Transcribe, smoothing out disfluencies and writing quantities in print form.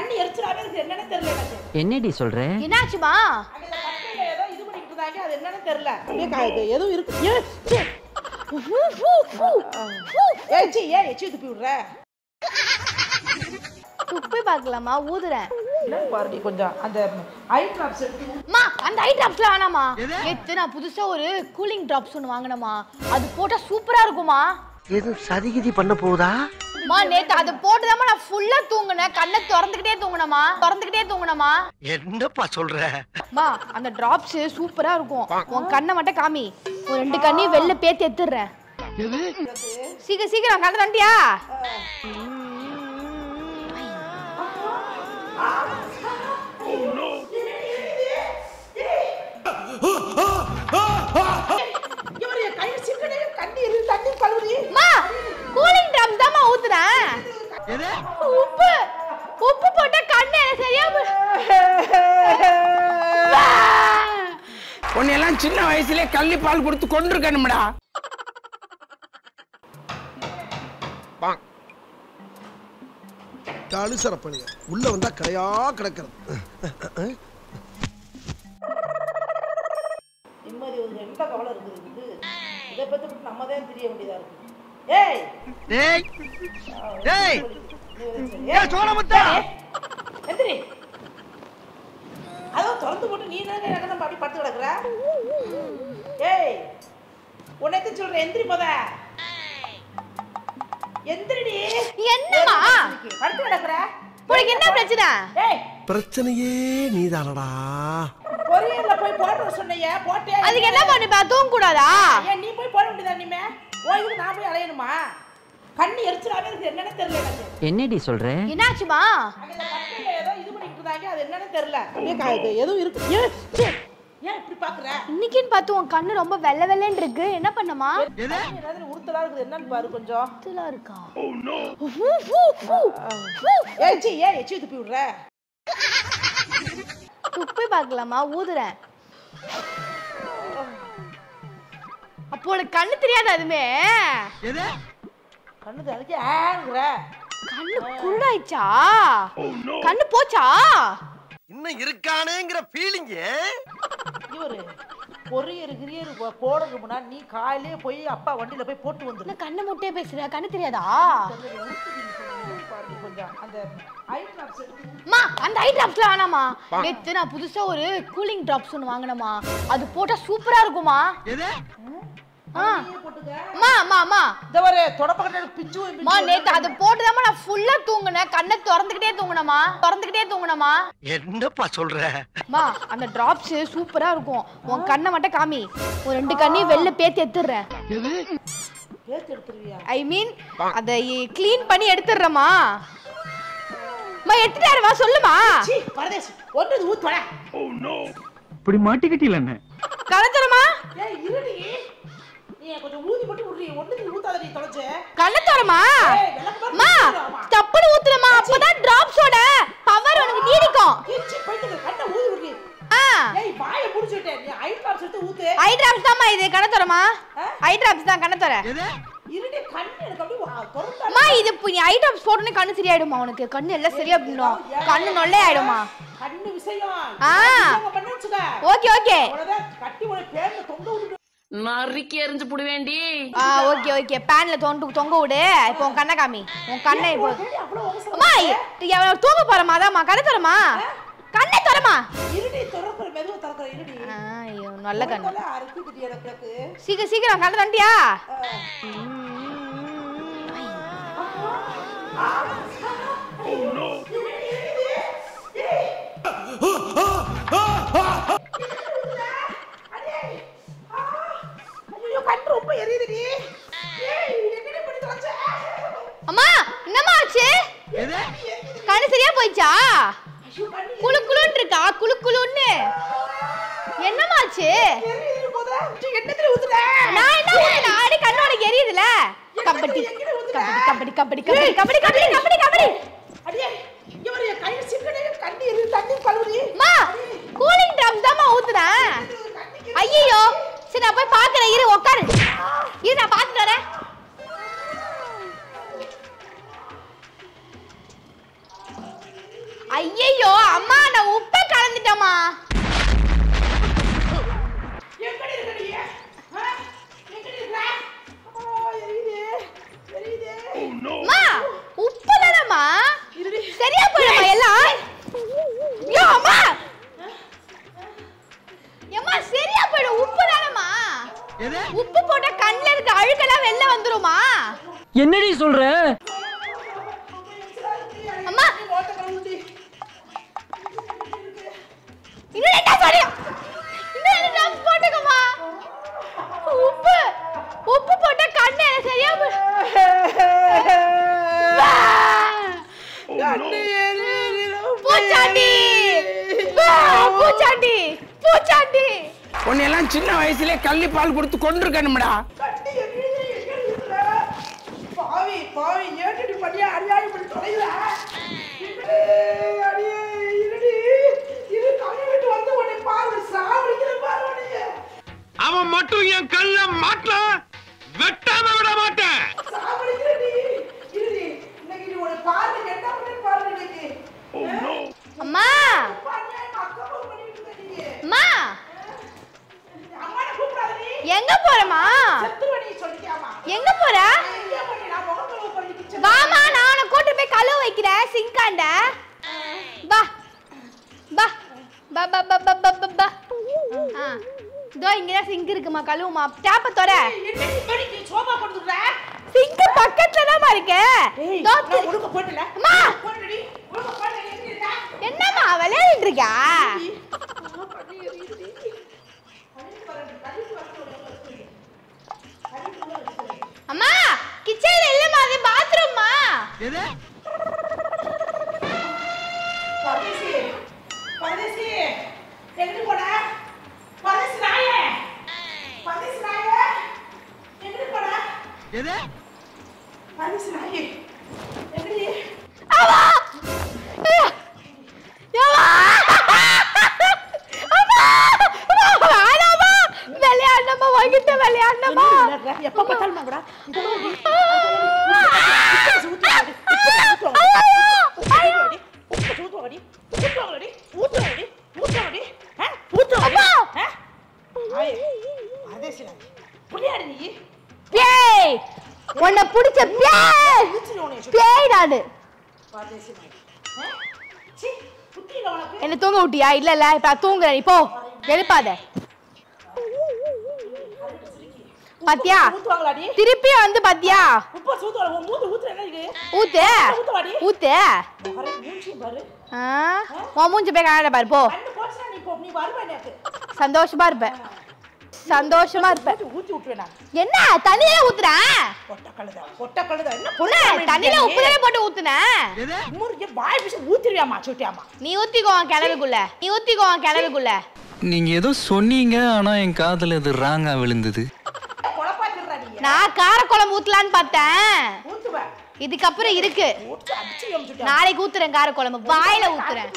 கண்ணு எரிச்சலாவே இருக்கு என்னன்னு தெரியல எனக்கு. என்னடி சொல்ற? என்னாச்சுமா? அந்த கண்ணுல ஏதோ இது பண்ணிட்டு இருந்தாங்க அது என்னன்னு தெரியல. அப்படியே ஏதோ இருக்கு. ஏச்சி துப்பி விடுற. துப்பி பார்க்கலாமா? ஊதுறேன். என்ன பாருடி கொஞ்சம் அந்த ஐ டிராப்ஸ் எடுத்து. அம்மா அந்த ஐ டிராப்ஸ்ல வேணாமா? நேத்து நான் புதுசா ஒரு கூலிங் டிராப்ஸ் ஒன்னு வாங்குனேமா. அது போட்டா சூப்பரா இருக்குமா? ஏதோ சதிகிதி பண்ண போகுதா? மா நேத்து அது போட்டுதாமா நான் ஃபுல்லா தூங்குனேன். கண்ணை திறந்துக்கிட்டே தூங்குனமா. என்னப்பா சொல்ற? மா அந்த டிராப்ஸ் சூப்பரா இருக்கும். உன் கண்ணை மட்டும் காமி. ஒரு 2 கண்ணையும் வெளில பேத்தி எடுத்துறேன். சீக்கிரம் கண்ணை தண்டியா? கூலிங் டிராப்ஸ் தான் ஊத்துறேன். உப்பு போட்டா கண்ணு சரியா உன்னையெல்லாம் சின்ன வயசுல கள்ளி பால் கொடுத்து கொண்டிருக்கணும்டா. காலுசரப்பணிங்க உள்ள வந்தா கடையா கிடக்கிறது. நிம்மதி ஒரு ரொம்ப கவலை இருக்குது. இதை பத்தி நம்ம தான் தெரிய வேண்டியதா இருக்கு. எந்திரி. அதோ திறந்து போட்டு நீ என்ன அப்படி படுத்து கிடக்குற? ஏய் உன்னை சொல்றேன் எந்திரி போத. எந்திரிடி. என்னமா படுத்து கிடக்குற? உனக்கு என்ன பிரச்சனை? ஏய் பிரச்சனையே நீதானடா. பொரியல்ல போய் போட சொன்னையே போட்டே. அதுக்கு என்ன பண்ணி தூங்க கூடாதா? ஏன் நீ போய் போட வேண்டியதா? நீமே ஓய்வுக்கு நான் போய் அலையணுமா? கண்ணு எரிச்சலாவே இருக்கு என்னன்னு தெரியல எனக்கு. என்னடி சொல்ற? என்னாச்சுமா? அந்த கண்ணுல ஏதோ இது பண்ணிட்டு இருந்தாங்க அது என்னன்னு தெரியல. அப்படியே ஏதோ இருக்கு. ஏன் இப்படி பாக்குற? இன்னைக்குன்னு பார்த்து உன் கண்ணு ரொம்ப வெள்ளை வெள்ளன்னு இருக்கு. என்ன பண்ணமா? ஏதாவது உறுத்தலா இருக்குது என்னன்னு பாரு கொஞ்சம். உறுத்தலா இருக்கா? ஏச்சி துப்பி விடுற. துப்பி பார்க்கலாமா? ஊதுறேன். அப்போ உனக்கு கண்ணு தெரியாது அதுமே? கண்ணு அதுக்கு ஆங்குற. கண்ணு குருடாயிச்சா? கண்ணு போச்சா? இன்னும் இருக்கானேங்கிற ஃபீலிங். இவரு பொரியர் போடுறது முன்னாடி நீ காலையிலே போய் அப்பா வண்டியில போய் போட்டு வந்துரு. கண்ணு முட்டையே பேசுற. கண்ணு தெரியாதா? கொஞ்சம் அந்த ஐ டிராப்ஸ் எடுத்து. மா அந்த ஐ டிராப்ஸ்ல வேணாமா? நேத்து நான் புதுசா ஒரு கூலிங் டிராப்ஸ் ஒன்னு வாங்குனேமா. அது போட்டா சூப்பரா இருக்குமா? நேத்து அது போட்டுதாமா நான் ஃபுல்லா தூங்குனேன். கண்ணை திறந்துக்கிட்டே தூங்குனமா. என்னப்பா சொல்ற? மா அந்த டிராப்ஸ் சூப்பரா இருக்கும். உன் கண்ணை மட்டும் காமி. ஒரு 2 கண்ணையும் வெளில பேத்தி எடுத்துறேன். ஐ மீன் அதை க்ளீன் பண்ணி எடுத்துறேமா. மா எடுத்துட்டாருமா சொல்லுமா. இப்படி மாட்டிக்கிட்டீல என்ன? கலத்தரமா? நீ கொஞ்சம் ஊதி மட்டும் விடுறீ. ஒண்ணுக்கு ஊத்தாதடி தொலைச்சே. கள்ளத்தரமா? மா தப்புன்னு ஊத்துறமா. அப்பதான் டிராப்ஸோட பவர் உனக்கு நீடிக்கும். ஏச்சி போய்ட்டு கண்ணை ஊதி விடுறீ. ஏய் வாயை புடிச்சிட்டே. நீ ஐ டிராப்ஸ் எடுத்து ஊத்து. ஐ டிராப்ஸ் தான்மா இது. கண்ணத்தரமா? ஐ டிராப்ஸ் தான் கண்ணத்தர. இருடி கண்ணு எனக்கு அப்படியே தொறந்தா. மா இது நீ ஐ டிராப்ஸ் போடுனே கண்ணு சரியாயிடுமா உனக்கு? கண்ணு எல்லாம் சரியா போயிடும். கண்ணு நொல்லே ஆயிடுமா? கண்ணு விஷயம். பண்ணுச்சுங்க. ஓகே அவ்வளவுதான் கட்டி உன பேன்ல தொங்க விடு. நறுக்கி எறிஞ்சு புடி வேண்டி. ஓகே பேன்ல தொங்க விடு. இப்போ உன் கண்ணை காமி. உன் கண்ணை இப்போ அம்மா தூங்க போறமா? அதாம்மா கண்ணை தரமா? கண்ணை தரமா? இருடி திறக்குற மெதுவா திறக்குற இருடி. ஐயோ நல்ல கண்ணு. அறுக்குது எனக்கு. சீக்கிரம் கண்ணை தண்டியா? ரொம்ப எரியுதுடி. ஏய் என்னடி பண்ணி தொலைச்ச? அம்மா என்னம்மா ஆச்சு? கண்ணு சரியா போயிச்சா? குளுக்குளுன்னு இருக்கா? குளுக்குளுன்னு என்னம்மா ஆச்சு? எரியுது போதா? என்னத்துல ஊத்துற? நான் என்ன ஊத்துறேன்? ஆடி கண்ணோட எரியுதுல. கபடி அடியே இவரே கை சிக்கனே கண்ணி எரியுது. தண்ணி கழுவுடி. அம்மா கூலிங் டிராப்ஸ் தான்மா ஊத்துறேன். ஐயோ சரி நான் போய் பாக்குறேன். இரு உட்காரு. நான் பாத்துட்டு வரேன். ஐயோ அம்மா நான் உப்பை கலந்துட்டேம்மா. எங்கடி இருக்க நீ? எங்கடி இருக்க? எரியுதே. அம்மா உப்பு தானம்மா. சரியா போயிடுமா எல்லாம்? ஐயோ அம்மா. அம்மா சரியா போயிடும். உப்பு தானம்மா. உப்பு போட்டா கண்ணுல இருக்க அழுக்கெல்லாம் வெளில வந்துருமா? என்னடி சொல்ற? அம்மா இன்னும் என்ன சொல்றியா? இன்னும் என்ன போட்டுக்கமா? உப்பு உப்பு போட்டா கண்ணு சரியா பூச்சாண்டி பூச்சாண்டி பூச்சாண்டி. உன்னையெல்லாம் சின்ன வயசுலயே கள்ளி பால் கொடுத்து கொண்டிருக்கணும்டா. பாவி பாவி ஏட்டடி பண்ணியா அடியாடி பண்ணி தொலைல. அடியே இருடி இரு கண்ணி விட்டு வந்து உன்னை பாரு சாவடிக்கிற பாரு நீ. அவன் மட்டும் என் கல்ல மாட்டல வெட்டாம விட மாட்டேன். சாவடிக்கிற நீ இருடி இன்னைக்கு நீ உன்னை பாரு என்ன பண்ணி பாரு இன்னைக்கு. அம்மா அம்மா அம்மாட கூப்பிடாத நீ. எங்க போறமா? செத்துவடி சொல்லியாமா. எங்க போற? எங்க போறீ? நான் முகத்துல பண்ணி கிச்சன். வாமா நான் உன்னை கூட்டி போய் கழுவ வைக்கிறேன் சிங்காண்ட. வா வா பா பா பா பா பா பா. இதோ இங்கதான் சிங்க் இருக்குமா கழுவுமா. டேப்ப தொற. என்ன படிக்கு சோபா போடுற? சிங்க் பக்கத்துல தான்மா இருக்கு. இதோ ஒழுங்க போடல. அம்மா போடுடி ஒழுங்க போடு எங்க? என்னம்மா விளையாடிட்டு இருக்க? அம்மா கிச்சன்ல இல்லம்மா அது பாத்ரூம்மா. எது? பரதேசி பரதேசி எங்க போற? பரதேசி நாயே பரதேசி நாயே எங்க போற? எது? பரதேசி நாயே எங்கடி? அம்மா யம்மா அம்மா ஆனாமா விளையாடணுமா வாங்கிட்டு விளையாடணுமா. எப்ப பார்த்தாலும் மங்கடா பேய் உன்னை பிடிச்ச பேய் பேய் நாடு. என்ன தூங்க விட்டியா? இல்ல இல்ல இப்ப நான் தூங்குறேன். நீ போ எழுப்பாத. பாத்தியா திருப்பி வந்து பாத்தியா? ஊத்து ஊத்து உன் மூஞ்சி போய் காண பாரு போ. சந்தோஷமா இருப்பேன் சந்தோஷமா இருப்பேன். என்ன தண்ணியில ஊத்துறேன்? தண்ணியில உப்புதானே போட்டு ஊத்துனேன். நீ ஊத்திக்கோ கிணறுக்குள்ள நீ ஊத்திக்கோ கிணறுக்குள்ள. நீங்க ஏதோ சொன்னீங்க ஆனா என் காதுல இது ராங்கா விழுந்தது. நான் காரக்குழம்பு ஊத்தலான்னு பார்த்தேன். இதுக்கப்புறம் இருக்கு நாளைக்கு ஊத்துறேன் காரக்குழம்பு வாயில ஊத்துறேன்.